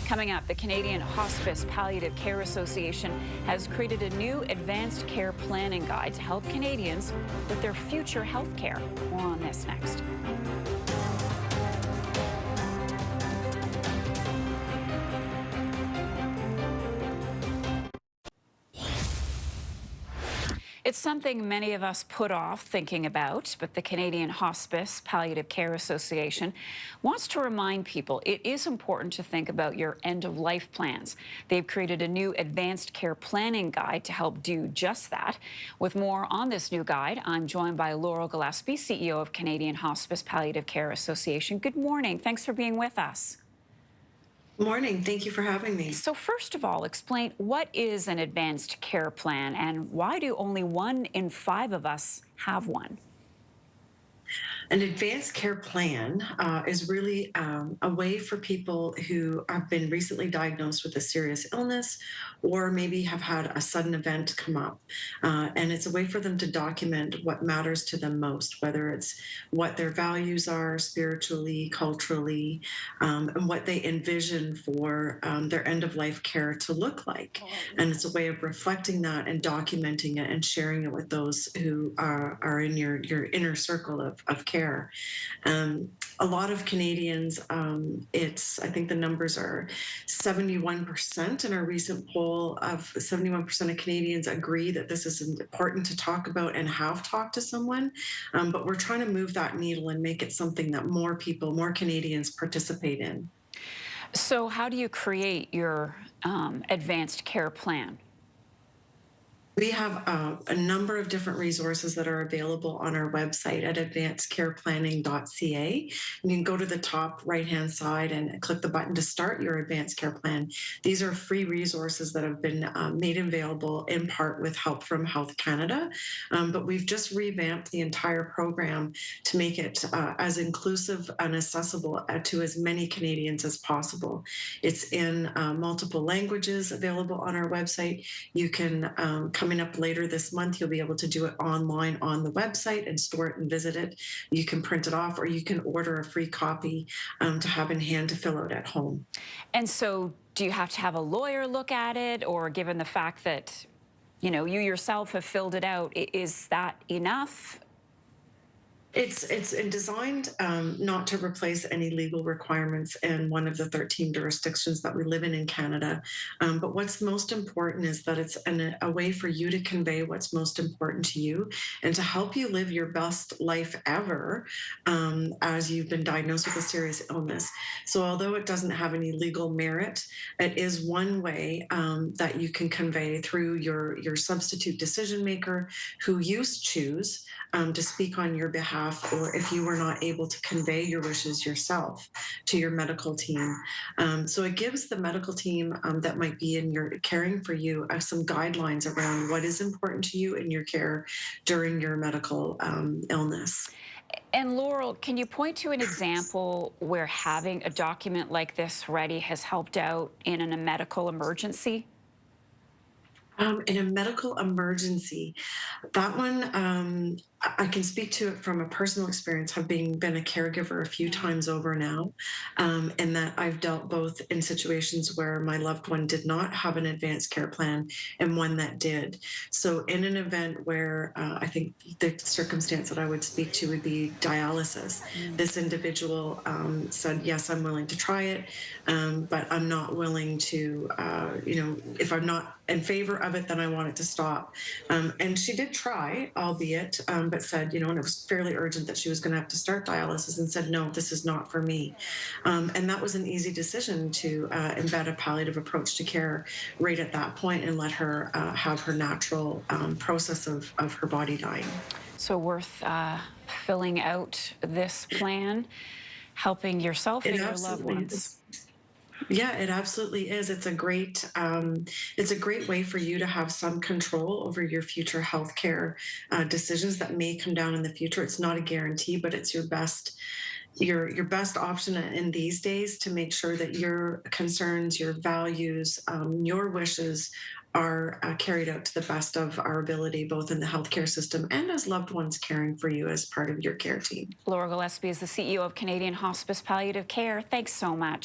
Coming up, the Canadian Hospice Palliative Care Association has created a new advanced care planning guide to help Canadians with their future health care. More on this next. It's something many of us put off thinking about, but the Canadian Hospice Palliative Care Association wants to remind people it is important to think about your end-of-life plans. They've created a new advanced care planning guide to help do just that. With more on this new guide, I'm joined by Laurel Gillespie, CEO of Canadian Hospice Palliative Care Association. Good morning. Thanks for being with us. Morning. Thank you for having me. So first of all, explain what is an advanced care plan and why do only 1 in 5 of us have one? An advanced care plan is really a way for people who have been recently diagnosed with a serious illness or maybe have had a sudden event come up. And it's a way for them to document what matters to them most, whether it's what their values are spiritually, culturally, and what they envision for their end of life care to look like. And it's a way of reflecting that and documenting it and sharing it with those who are in your inner circle of care. A lot of Canadians, I think the numbers are 71% in our recent poll of 71% of Canadians agree that this is important to talk about and have talked to someone. But we're trying to move that needle and make it something that more people, more Canadians participate in. So how do you create your advanced care plan? We have a number of different resources that are available on our website at advancedcareplanning.ca. And you can go to the top right-hand side and click the button to start your advanced care plan. These are free resources that have been made available in part with help from Health Canada. But we've just revamped the entire program to make it as inclusive and accessible to as many Canadians as possible. It's in multiple languages available on our website. You can coming up later this month, you'll be able to do it online on the website and store it and visit it. You can print it off or you can order a free copy to have in hand to fill out at home. And so do you have to have a lawyer look at it, or given the fact that, you yourself have filled it out, is that enough? It's designed not to replace any legal requirements in one of the 13 jurisdictions that we live in Canada. But what's most important is that it's a way for you to convey what's most important to you and to help you live your best life ever as you've been diagnosed with a serious illness. So although it doesn't have any legal merit, it is one way that you can convey through your substitute decision maker who you choose to speak on your behalf, or if you were not able to convey your wishes yourself to your medical team. So it gives the medical team that might be in your caring for you some guidelines around what is important to you in your care during your medical illness. And Laurel, can you point to an example where having a document like this ready has helped out in a medical emergency? In a medical emergency, that one, I can speak to it from a personal experience, having been a caregiver a few times over now, and that I've dealt both in situations where my loved one did not have an advanced care plan and one that did. So in an event where I think the circumstance that I would speak to would be dialysis, this individual said, yes, I'm willing to try it, but I'm not willing to, if I'm not in favor of it, then I want it to stop. And she did try, albeit, but said, and it was fairly urgent that she was going to have to start dialysis, and said, no, this is not for me. And that was an easy decision to embed a palliative approach to care right at that point and let her have her natural process of her body dying. So worth filling out this plan, helping yourself and your loved ones. Yeah, it absolutely is. It's a great way for you to have some control over your future healthcare decisions that may come down in the future. It's not a guarantee, but it's your best option in these days to make sure that your concerns, your values, your wishes are carried out to the best of our ability, both in the healthcare system and as loved ones caring for you as part of your care team. Laurel Gillespie is the CEO of Canadian Hospice Palliative Care. Thanks so much.